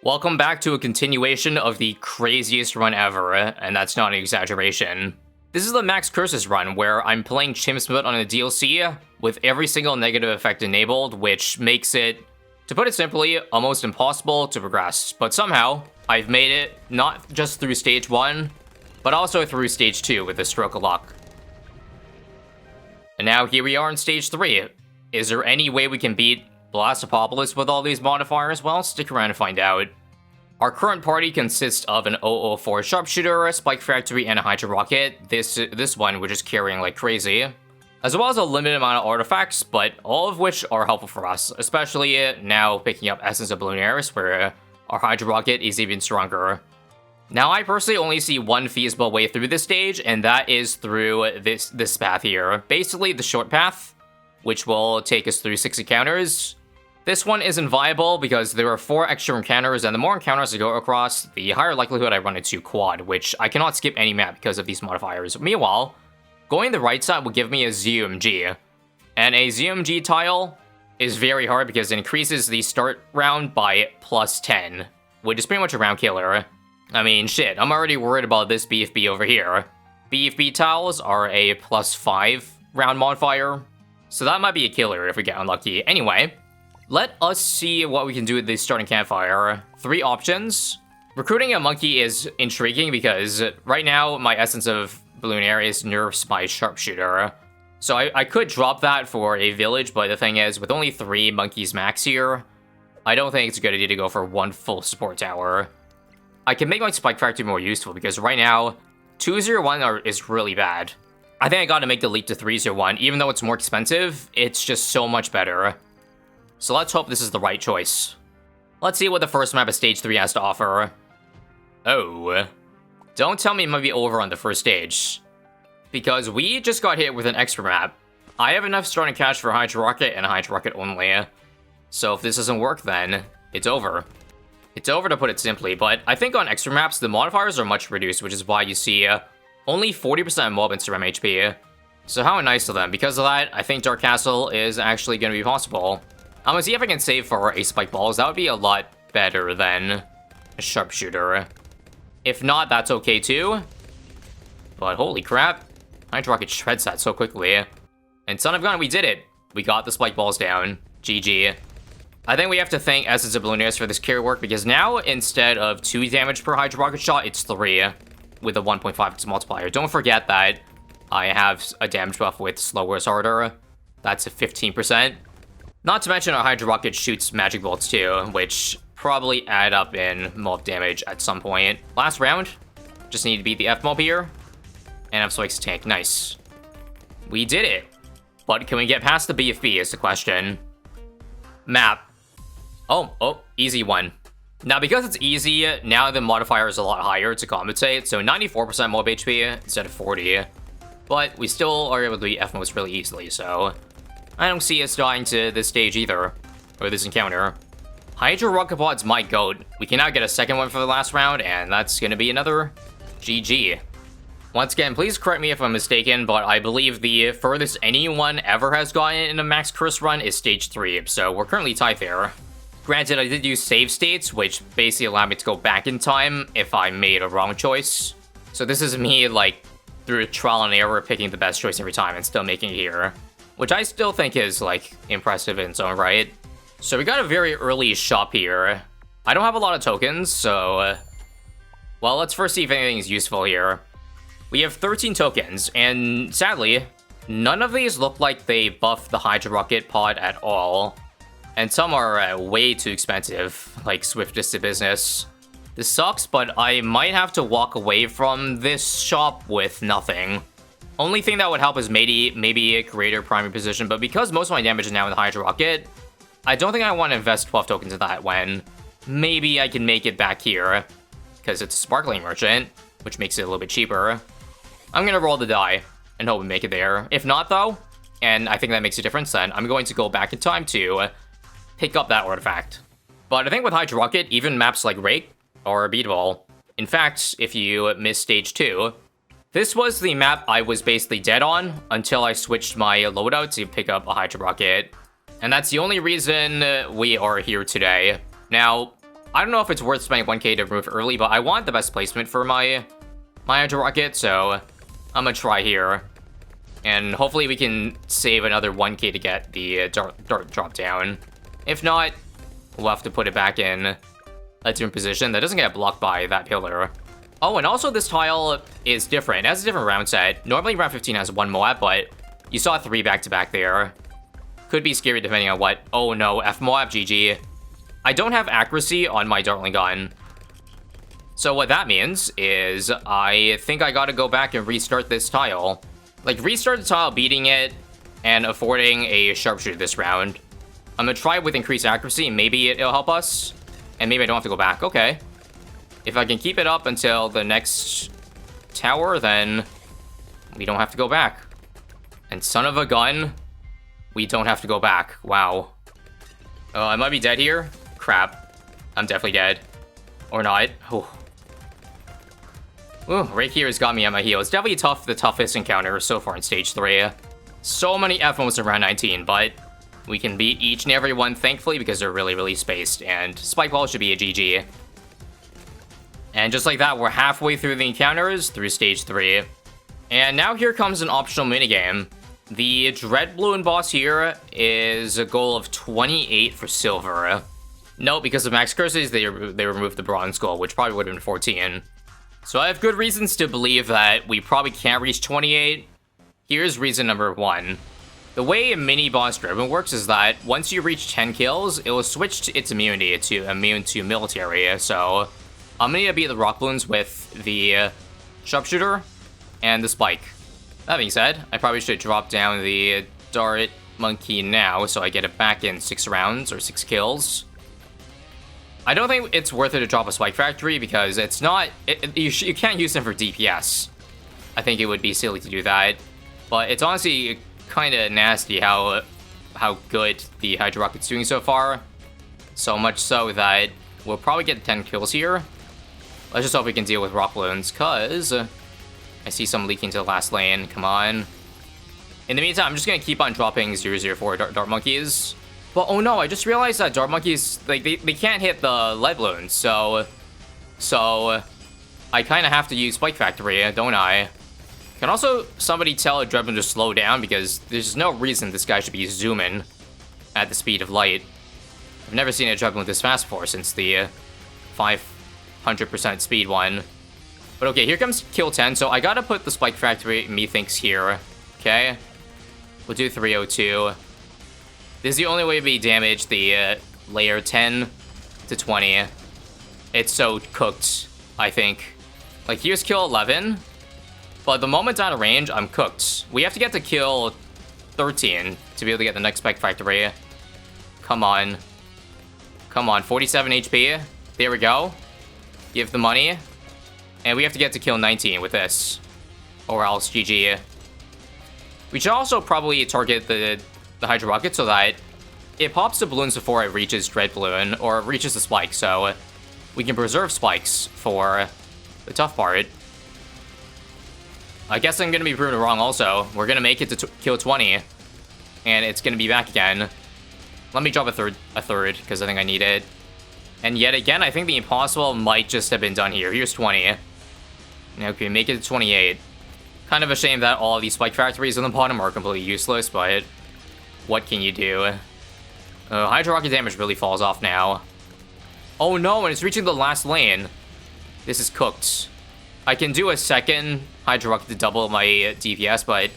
Welcome back to a continuation of the craziest run ever, and that's not an exaggeration. This is the Max Curses run, where I'm playing Chimps Mode on a DLC with every single negative effect enabled, which makes it, to put it simply, almost impossible to progress. But somehow, I've made it not just through stage 1, but also through stage 2 with a stroke of luck. And now here we are in stage 3. Is there any way we can beat Blasopolis with all these modifiers? Well, stick around to find out. Our current party consists of an 004 Sharpshooter, a Spike Factory, and a Hydra Rocket. This one we're just carrying like crazy. As well as a limited amount of artifacts, but all of which are helpful for us, especially now picking up Essence of Bloons, where our Hydra Rocket is even stronger. Now, I personally only see one feasible way through this stage, and that is through this path here. Basically, the short path, which will take us through 6 encounters. This one isn't viable because there are 4 extra encounters, and the more encounters I go across, the higher likelihood I run into quad, which I cannot skip any map because of these modifiers. Meanwhile, going the right side will give me a ZUMG, and a ZUMG tile is very hard because it increases the start round by +10, which is pretty much a round killer. I mean, shit, I'm already worried about this BFB over here. BFB tiles are a +5 round modifier, so that might be a killer if we get unlucky. Anyway, let us see what we can do with the starting campfire. 3 options. Recruiting a monkey is intriguing because right now my Essence of Bloons nerfs my Sharpshooter. So I could drop that for a village, but the thing is, with only 3 monkeys max here, I don't think it's a good idea to go for 1 full support tower. I can make my Spike Factory more useful because right now, 201 is really bad. I think I gotta make the leap to 301. Even though it's more expensive, it's just so much better. So let's hope this is the right choice. Let's see what the first map of Stage 3 has to offer. Oh. Don't tell me it might be over on the first stage. Because we just got hit with an extra map. I have enough starting cash for Hydra Rocket and Hydra Rocket only. So if this doesn't work, then it's over. It's over, to put it simply, but I think on extra maps, the modifiers are much reduced, which is why you see only 40% mob Instagram HP. So how nice of them. Because of that, I think Dark Castle is actually going to be possible. I'm gonna see if I can save for a Spike Balls. That would be a lot better than a Sharpshooter. If not, that's okay too. But holy crap, Hydra Rocket shreds that so quickly. And Son of Gun, we did it. We got the Spike Balls down. GG. I think we have to thank Essence of Bloons for this carry work, because now, instead of 2 damage per Hydra Rocket shot, it's 3 with a 1.5x multiplier. Don't forget that I have a damage buff with Slower is Harder. That's a 15%. Not to mention our Hydra Rocket shoots magic bolts too, which probably add up in mob damage at some point. Last round, just need to beat the F-mob here, and have Spike's tank. Nice. We did it. But can we get past the BFB is the question. Map. Oh, easy one. Now, because it's easy, now the modifier is a lot higher to compensate, so 94% mob HP instead of 40. But we still are able to beat F-mobs really easily, so I don't see us dying to this stage either, or this encounter. Hydra Rocket Pod's my goat. We can now get a second one for the last round, and that's gonna be another GG. Once again, please correct me if I'm mistaken, but I believe the furthest anyone ever has gotten in a max curse run is stage 3, so we're currently tied there. Granted, I did use save states, which basically allowed me to go back in time if I made a wrong choice. So this is me, like, through trial and error, picking the best choice every time and still making it here. Which I still think is, like, impressive in its own right. So we got a very early shop here. I don't have a lot of tokens, so well, let's first see if anything is useful here. We have 13 tokens, and sadly, none of these look like they buff the Hydra Rocket pod at all. And some are way too expensive, like Swiftest to Business. This sucks, but I might have to walk away from this shop with nothing. Only thing that would help is maybe a greater primary position, but because most of my damage is now in the Hydra Rocket, I don't think I want to invest 12 tokens in that when maybe I can make it back here, because it's a Sparkling Merchant, which makes it a little bit cheaper. I'm going to roll the die and hope we make it there. If not, though, and I think that makes a difference, then I'm going to go back in time to pick up that artifact. But I think with Hydra Rocket, even maps like Rake are beatable. In fact, if you miss stage 2, this was the map I was basically dead on until I switched my loadout to pick up a Hydra Rocket. And that's the only reason we are here today. Now, I don't know if it's worth spending 1k to remove early, but I want the best placement for my Hydro Rocket, so I'm gonna try here. And hopefully we can save another 1k to get the dart drop down. If not, we'll have to put it back in a different position that doesn't get blocked by that pillar. Oh, and also this tile is different. It has a different round set. Normally round 15 has 1 Moab, but you saw 3 back-to-back there. Could be scary depending on what. Oh no, F Moab, GG. I don't have accuracy on my Dartling gun. So what that means is I think I gotta go back and restart this tile. Like, restart the tile, beating it, and affording a sharpshooter this round. I'm gonna try with increased accuracy, maybe it'll help us. And maybe I don't have to go back, okay. If I can keep it up until the next tower, then we don't have to go back. And son of a gun, we don't have to go back. Wow. I might be dead here. Crap. I'm definitely dead. Or not. Ooh. Ooh, right here has got me on my heels. Definitely the toughest encounter so far in Stage 3. So many F-moments around 19, but we can beat each and every one, thankfully, because they're really, really spaced. And Spike Wall should be a GG. And just like that, we're halfway through the encounters, through Stage 3. And now here comes an optional minigame. The Dread Bloon boss here is a goal of 28 for silver. No, because of max curses, they removed the bronze goal, which probably would have been 14. So I have good reasons to believe that we probably can't reach 28. Here's reason number 1. The way a mini-boss driven works is that once you reach 10 kills, it will switch to its immunity to immune to military. So I'm gonna beat the rock balloons with the sharpshooter and the spike. That being said, I probably should drop down the dart monkey now so I get it back in 6 rounds or 6 kills. I don't think it's worth it to drop a Spike Factory because it's not... you can't use them for DPS. I think it would be silly to do that. But it's honestly kind of nasty how good the Hydro Rocket's doing so far. So much so that we'll probably get 10 kills here. Let's just hope we can deal with rock balloons, because I see some leaking to the last lane. Come on. In the meantime, I'm just going to keep on dropping 004 dart monkeys. But oh no, I just realized that dart monkeys, like, they can't hit the lead balloons, so I kind of have to use Spike Factory, don't I? Can also somebody tell a Dreadbloon to slow down, because there's no reason this guy should be zooming at the speed of light. I've never seen a Dreadbloon this fast before since the 500% speed one. But okay, here comes kill 10, so I gotta put the Spike Factory, methinks, here. Okay? We'll do 302. This is the only way we damage the layer 10 to 20. It's so cooked, I think. Like, here's kill 11, but the moment out of range, I'm cooked. We have to get to kill 13 to be able to get the next Spike Factory. Come on. Come on, 47 HP. There we go. Give the money. And we have to get to kill 19 with this, or else GG. We should also probably target the Hydro Rocket so that it pops the balloons before it reaches Dread Bloon, or reaches the spike, so we can preserve spikes for the tough part. I guess I'm going to be proven wrong also. We're going to make it to kill 20, and it's going to be back again. Let me drop a third, because I think I need it. And yet again, I think the impossible might just have been done here. Here's 20. Okay, make it to 28. Kind of a shame that all of these Spike Factories on the bottom are completely useless, but what can you do? Hydro Rocket damage really falls off now. Oh no, and it's reaching the last lane. This is cooked. I can do a second Hydro Rocket to double my DPS, but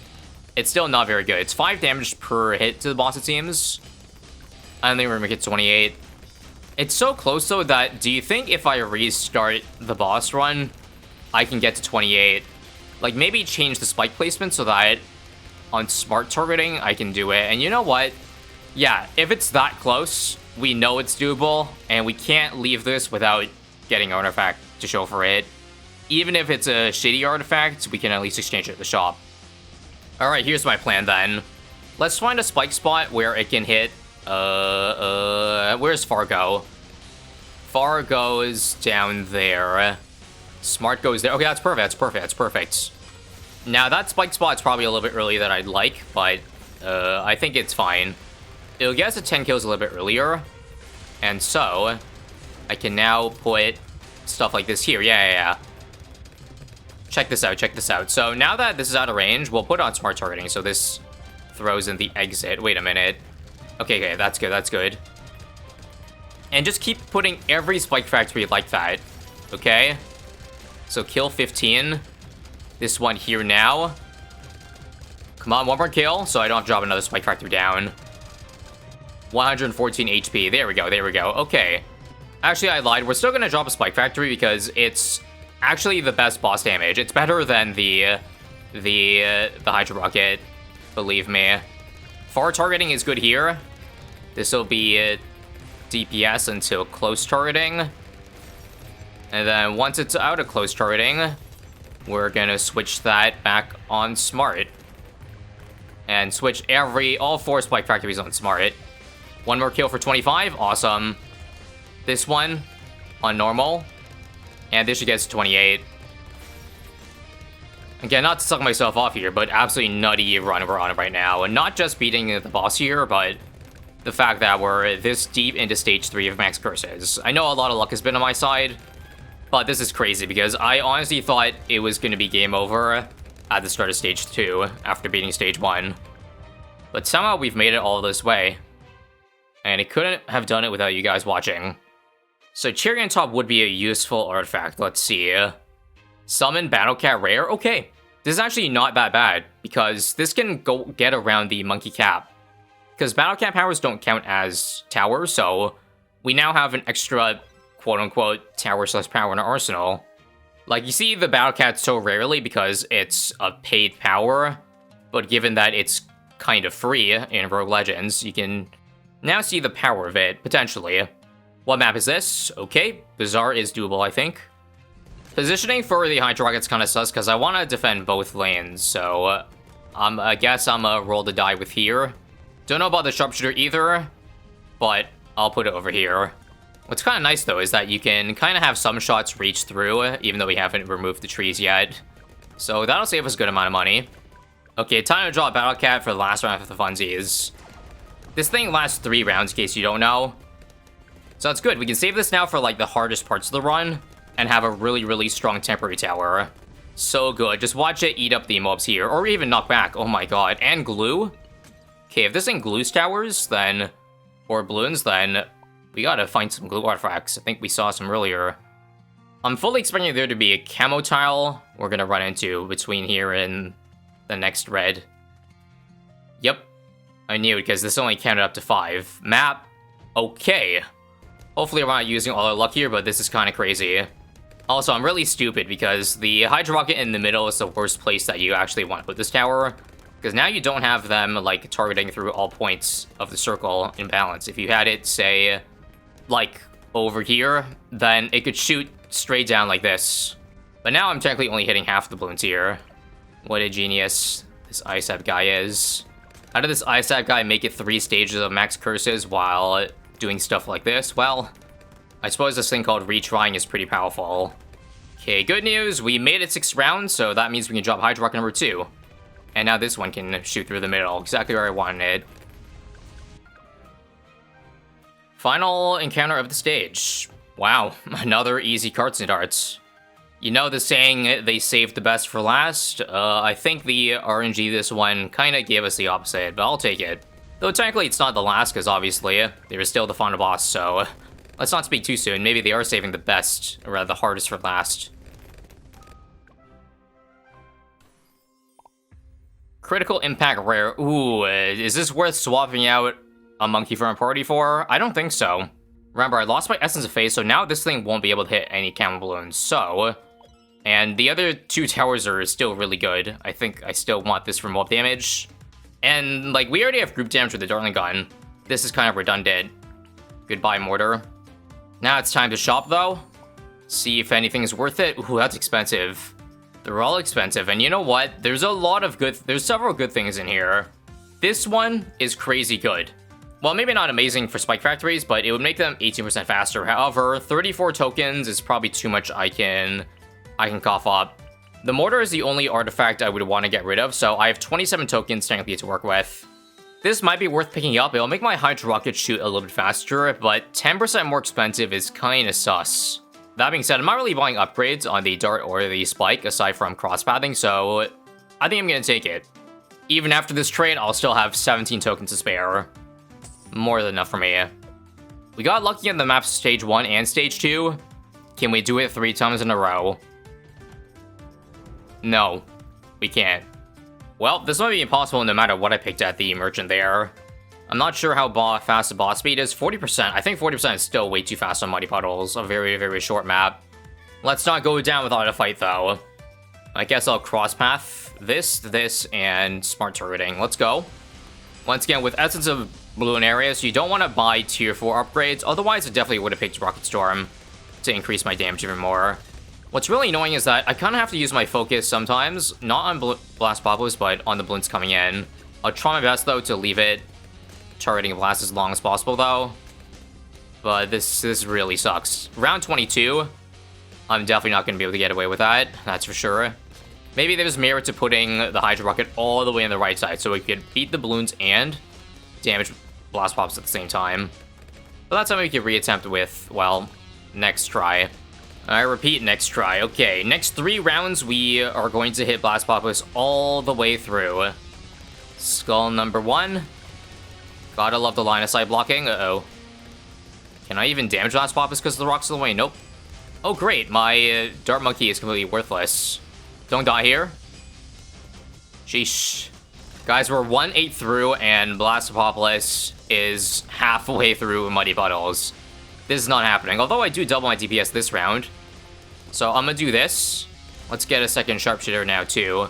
it's still not very good. It's 5 damage per hit to the boss, it seems. I don't think we're gonna make it 28. It's so close, though, that do you think if I restart the boss run, I can get to 28? Like, maybe change the spike placement so that on smart targeting, I can do it. And you know what? Yeah, if it's that close, we know it's doable, and we can't leave this without getting an artifact to show for it. Even if it's a shitty artifact, we can at least exchange it at the shop. Alright, here's my plan then. Let's find a spike spot where it can hit, where's Fargo? Fargo's down there. Smart goes there. Okay, that's perfect, that's perfect, that's perfect. Now, that spike spot's probably a little bit earlier than I'd like, but I think it's fine. It'll get us to 10 kills a little bit earlier. And so, I can now put stuff like this here. Yeah. Check this out. So now that this is out of range, we'll put on smart targeting. So this throws in the exit. Wait a minute. Okay, that's good. And just keep putting every spike factory like that. Okay? So kill 15. This one here now. Come on, one more kill, so I don't have to drop another spike factory down. 114 HP. There we go. Okay. Actually, I lied. We're still gonna drop a spike factory because it's actually the best boss damage. It's better than the Hydra Rocket, believe me. Far targeting is good here. This will be DPS until close targeting. And then once it's out of close targeting, we're gonna switch that back on smart. And switch all 4 spike factories on smart. One more kill for 25, awesome. This one on normal. And this should get to 28. Again, not to suck myself off here, but absolutely nutty run we're on right now. And not just beating the boss here, but the fact that we're this deep into stage 3 of max curses. I know a lot of luck has been on my side, but this is crazy because I honestly thought it was going to be game over at the start of stage 2 after beating stage 1. But somehow we've made it all this way. And it couldn't have done it without you guys watching. So Cherry on Top would be a useful artifact. Let's see. Summon Battle Cat Rare? Okay. This is actually not that bad, because this can go get around the Monkey Cap. Because Battle Cat powers don't count as towers, so we now have an extra quote-unquote tower/power in our arsenal. Like, you see the Battle Cat so rarely because it's a paid power, but given that it's kind of free in Rogue Legends, you can now see the power of it, potentially. What map is this? Okay, Bazaar is doable, I think. Positioning for the Hydra Rocket's kind of sus, because I want to defend both lanes, so I guess I'm gonna roll the die with here. Don't know about the Sharpshooter either, but I'll put it over here. What's kind of nice, though, is that you can kind of have some shots reach through, even though we haven't removed the trees yet. So that'll save us a good amount of money. Okay, time to draw a Battle Cat for the last round of the funsies. This thing lasts 3 rounds, in case you don't know. So that's good. We can save this now for, like, the hardest parts of the run, and have a really strong temporary tower. So good. Just watch it eat up the mobs here, or even knock back. Oh my god. And glue? Okay, if this thing glues towers, then... or balloons, then... we gotta find some glue artifacts. I think we saw some earlier. I'm fully expecting there to be a camo tile we're gonna run into between here and the next red. Yep. I knew it, because this only counted up to 5. Map. Okay. Hopefully we're not using all our luck here, but this is kind of crazy. Also, I'm really stupid, because the Hydra Rocket in the middle is the worst place that you actually want to put this tower. Because now you don't have them, like, targeting through all points of the circle in balance. If you had it, say, like, over here, then it could shoot straight down like this. But now I'm technically only hitting half the balloons here. What a genius this ISAB guy is. How did this ISAB guy make it 3 stages of max curses while doing stuff like this? Well, I suppose this thing called retrying is pretty powerful. Okay, good news, we made it 6 rounds, so that means we can drop Hydra Rocket number 2. And now this one can shoot through the middle, exactly where I wanted it. Final encounter of the stage. Wow, another easy carts and darts. You know the saying, they saved the best for last? I think the RNG this one kind of gave us the opposite, but I'll take it. Though technically it's not the last, because obviously there is still the final boss, so let's not speak too soon. Maybe they are saving the best, or rather the hardest for last. Critical Impact Rare. Ooh, is this worth swapping out a Monkey from a party for? I don't think so. Remember, I lost my Essence of Phase, so now this thing won't be able to hit any camo balloons, so... and the other 2 towers are still really good. I think I still want this for mob damage. And, like, we already have group damage with the Dartling Gun. This is kind of redundant. Goodbye, Mortar. Now it's time to shop, though. See if anything's worth it. Ooh, that's expensive. They're all expensive, and you know what? There's several good things in here. This one is crazy good. Well, maybe not amazing for spike factories, but it would make them 18% faster. However, 34 tokens is probably too much I can cough up. The mortar is the only artifact I would want to get rid of, so I have 27 tokens technically to work with. This might be worth picking up. It'll make my Hydro Rocket shoot a little bit faster, but 10% more expensive is kinda sus. That being said, I'm not really buying upgrades on the Dart or the Spike, aside from cross-pathing, so I think I'm gonna take it. Even after this trade, I'll still have 17 tokens to spare. More than enough for me. We got lucky on the map stage 1 and stage 2. Can we do it 3 times in a row? No, we can't. Well, this might be impossible no matter what I picked at the merchant there. I'm not sure how fast the boss speed is. 40%. I think 40% is still way too fast on Muddy Puddles. A very, very short map. Let's not go down without a fight, though. I guess I'll cross-path this, and smart turreting. Let's go. Once again, with Essence of Balloon areas, you don't want to buy tier 4 upgrades. Otherwise, I definitely would have picked Rocket Storm to increase my damage even more. What's really annoying is that I kind of have to use my focus sometimes, not on Blasopolis, but on the balloons coming in. I'll try my best, though, to leave it turreting Blast as long as possible, though. But this really sucks. Round 22, I'm definitely not going to be able to get away with that, that's for sure. Maybe there's merit to putting the Hydro Rocket all the way on the right side, so we could beat the balloons and damage Blastopops at the same time. But that's something we could reattempt with, well, next try. I repeat, next try. Okay, next 3 rounds, we are going to hit Blastopolis all the way through. Skull number 1. Gotta love the line of sight blocking. Uh-oh. Can I even damage Blastopolis because the rock's in the way? Nope. Oh, great. My Dart Monkey is completely worthless. Don't die here. Sheesh. Guys, we're 1/8 through, and Blastopolis is halfway through Muddy Puddles. This is not happening, although I do double my DPS this round. So I'm gonna do this. Let's get a second Sharpshooter now, too.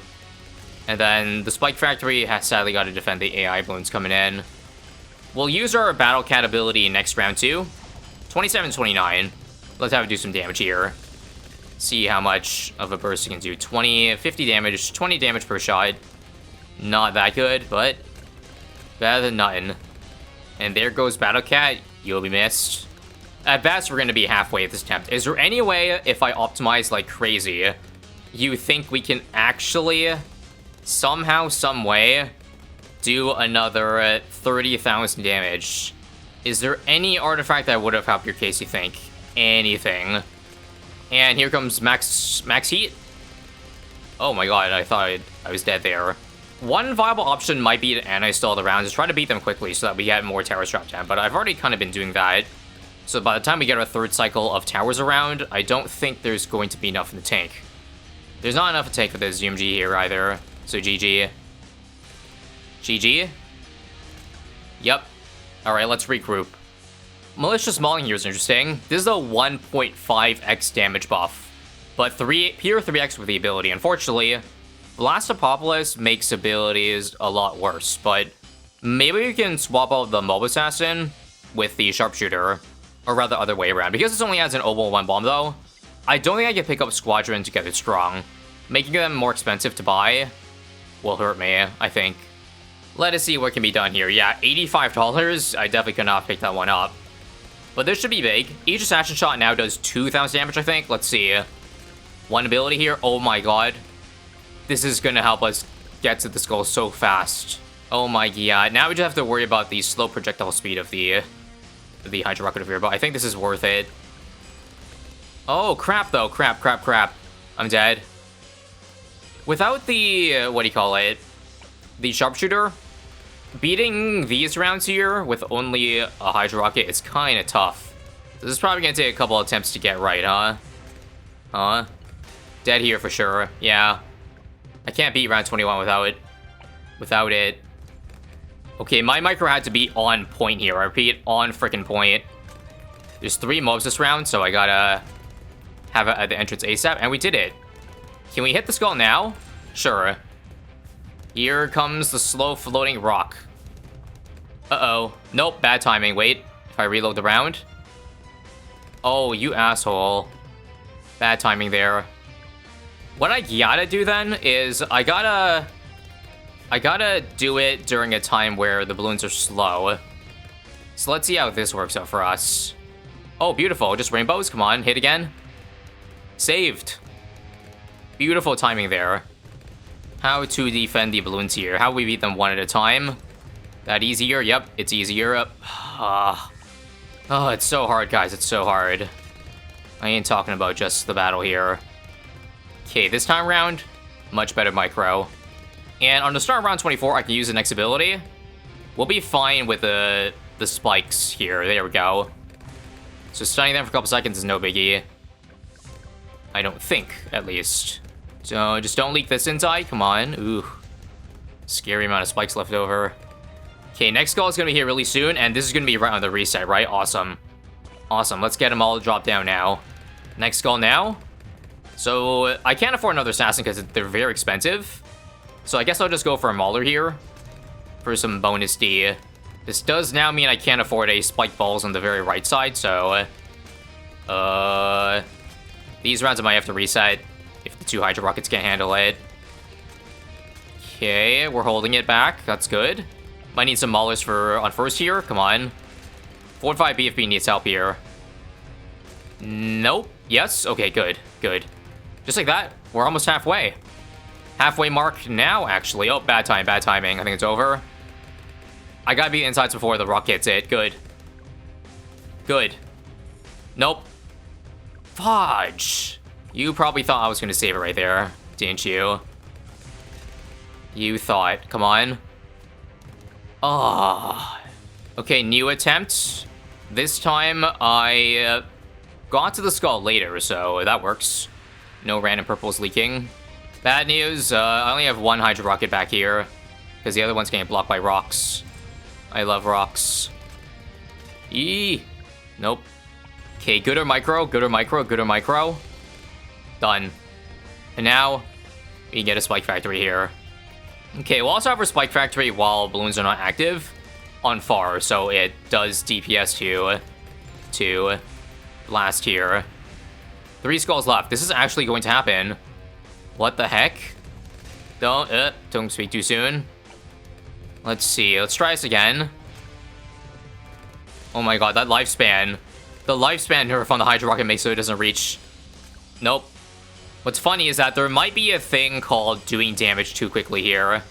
And then the Spike Factory has sadly got to defend the AI balloons coming in. We'll use our Battle Cat ability next round, too. 27-29. Let's have it do some damage here. See how much of a burst it can do. 50 damage, 20 damage per shot. Not that good, but better than nothing. And there goes Battle Cat. You'll be missed. At best, we're going to be halfway at this attempt. Is there any way, if I optimize like crazy, you think we can actually, somehow, some way, do another 30,000 damage? Is there any artifact that would have helped your case, you think? Anything. And here comes max heat. Oh my god, I thought I was dead there. One viable option might be to anti-stall the rounds, just try to beat them quickly so that we get more towers dropped down, but I've already kind of been doing that. So by the time we get our 3rd cycle of towers around, I don't think there's going to be enough in the tank. There's not enough to tank for this UMG here either, so GG. GG? Yep. Alright, let's regroup. Malicious Mauling here is interesting. This is a 1.5x damage buff, but pure 3x with the ability. Unfortunately, Blasopolis makes abilities a lot worse, but maybe we can swap out the Mob Assassin with the Sharpshooter, or rather other way around. Because this only has an Oval 1 bomb though, I don't think I can pick up Squadron to get it strong. Making them more expensive to buy will hurt me, I think. Let us see what can be done here. Yeah, $85. I definitely could not pick that one up. But this should be big. Each Assassin Shot now does 2,000 damage, I think. Let's see. One ability here. Oh my god. This is gonna help us get to the skull so fast. Oh my god. Now we just have to worry about the slow projectile speed of the Hydro Rocket over here, but I think this is worth it. Oh, crap, though. Crap. I'm dead. Without the, what do you call it? The Sharpshooter, beating these rounds here with only a Hydro Rocket is kind of tough. This is probably going to take a couple attempts to get right, huh? Huh? Dead here for sure. Yeah. I can't beat round 21 without it. Okay, my micro had to be on point here. I repeat, on freaking point. There's 3 mobs this round, so I gotta have it at the entrance ASAP, and we did it. Can we hit the skull now? Sure. Here comes the slow floating rock. Uh-oh. Nope, bad timing. Wait, if I reload the round. Oh, you asshole. Bad timing there. What I gotta do then is I gotta do it during a time where the balloons are slow. So let's see how this works out for us. Oh, beautiful. Just rainbows. Come on, hit again. Saved. Beautiful timing there. How to defend the balloons here. How we beat them one at a time. That easier? Yep, it's easier. Oh, it's so hard, guys. It's so hard. I ain't talking about just the battle here. Okay, this time around, much better micro. And on the start of round 24, I can use the next ability. We'll be fine with the spikes here. There we go. So stunning them for a couple seconds is no biggie. I don't think, at least. So just don't leak this inside. Come on. Ooh. Scary amount of spikes left over. Okay, next skull is going to be here really soon, and this is going to be right on the reset, right? Awesome. Awesome. Let's get them all dropped down now. Next skull now. So I can't afford another assassin because they're very expensive. So I guess I'll just go for a Mauler here for some bonus D. This does now mean I can't afford a spike balls on the very right side, so these rounds I might have to reset if the 2 Hydra Rockets can't handle it. Okay, we're holding it back. That's good. Might need some Maulers for on first here. Come on. 4-5 BFB needs help here. Nope. Yes. Okay, good. Good. Just like that, we're almost halfway. Halfway mark now, actually. Oh, bad time, bad timing. I think it's over. I gotta be insides before the rock hits it. Good. Good. Nope. Fudge. You probably thought I was gonna save it right there, didn't you? You thought. Come on. Oh. Okay, new attempt. This time I got to the skull later, so that works. No random purples leaking. Bad news, I only have 1 Hydra Rocket back here, because the other one's getting blocked by rocks. I love rocks. Eee. Nope. Okay, gooder micro, gooder micro, gooder micro. Done. And now, we can get a Spike Factory here. Okay, we'll also have our Spike Factory while balloons are not active on far, so it does DPS to blast here. 3 skulls left. This is actually going to happen. What the heck? Don't speak too soon. Let's see. Let's try this again. Oh my god, that lifespan. The lifespan nerf on the Hydra Rocket makes so it doesn't reach. Nope. What's funny is that there might be a thing called doing damage too quickly here.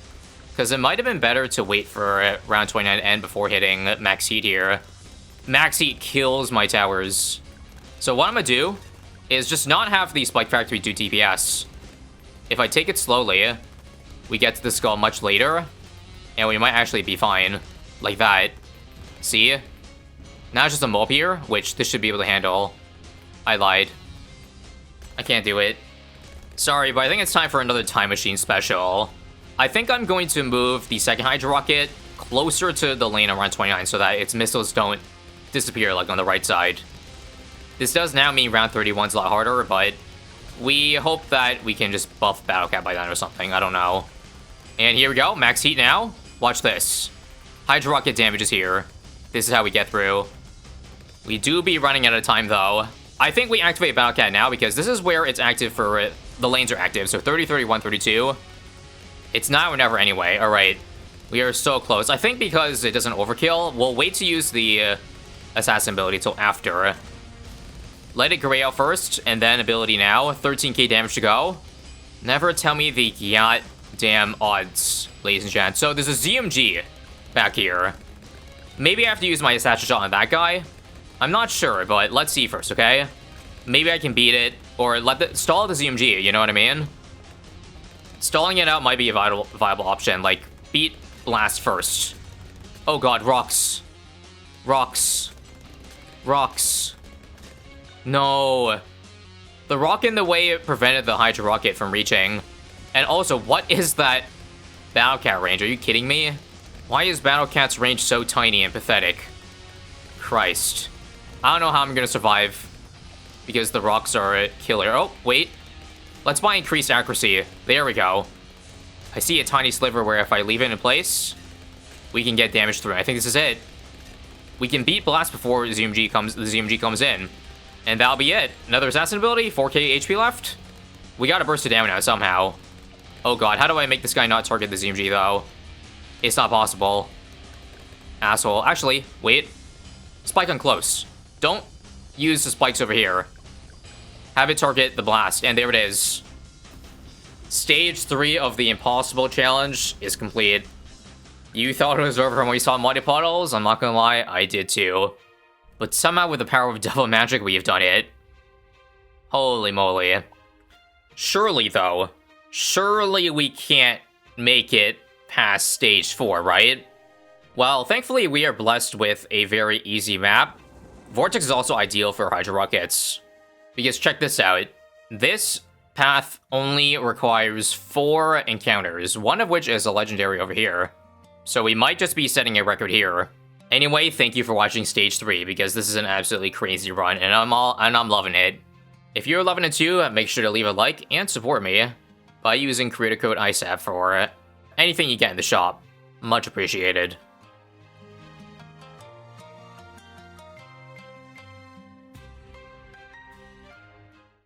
Because it might have been better to wait for round 29 to end before hitting max heat here. Max heat kills my towers. So what I'm going to do is just not have the Spike Factory do DPS. If I take it slowly, we get to the skull much later, and we might actually be fine. Like that. See? Now it's just a mob here, which this should be able to handle. I lied. I can't do it. Sorry, but I think it's time for another Time Machine special. I think I'm going to move the second Hydra Rocket closer to the lane around 29 so that its missiles don't disappear like on the right side. This does now mean round 31's a lot harder, but we hope that we can just buff Battle Cat by then or something. I don't know. And here we go. Max heat now. Watch this. Hydra Rocket damage is here. This is how we get through. We do be running out of time, though. I think we activate Battle Cat now because this is where it's active for... the lanes are active. So 30, 31, 32. It's now or never anyway. All right. We are so close. I think because it doesn't overkill, we'll wait to use the assassin ability till after. Let it gray out first, and then ability now. 13k damage to go. Never tell me the goddamn odds, ladies and gents. So there's a ZMG back here. Maybe I have to use my assassin shot on that guy. I'm not sure, but let's see first, okay? Maybe I can beat it, or stall the ZMG, you know what I mean? Stalling it out might be a viable option, like, beat Blast first. Oh god, rocks. Rocks. Rocks. No. The rock in the way prevented the Hydra Rocket from reaching. And also, what is that Battle Cat range? Are you kidding me? Why is Battle Cat's range so tiny and pathetic? Christ. I don't know how I'm gonna survive. Because the rocks are a killer. Oh, wait. Let's buy increased accuracy. There we go. I see a tiny sliver where if I leave it in place, we can get damage through it. I think this is it. We can beat Blast before the ZMG comes in. And that'll be it. Another assassin ability, 4k HP left. We gotta burst it down now somehow. Oh god, how do I make this guy not target the ZMG though? It's not possible. Asshole. Actually, wait. Spike on close. Don't use the spikes over here. Have it target the blast, and there it is. Stage 3 of the Impossible Challenge is complete. You thought it was over when we saw muddy puddles? I'm not gonna lie, I did too. But somehow with the power of devil magic, we've done it. Holy moly. Surely, though, surely we can't make it past stage 4, right? Well, thankfully we are blessed with a very easy map. Vortex is also ideal for Hydro Rockets. Because check this out. This path only requires 4 encounters, one of which is a legendary over here. So we might just be setting a record here. Anyway, thank you for watching Stage 3, because this is an absolutely crazy run, and I'm loving it. If you're loving it too, make sure to leave a like and support me by using creator code ISAB for anything you get in the shop. Much appreciated.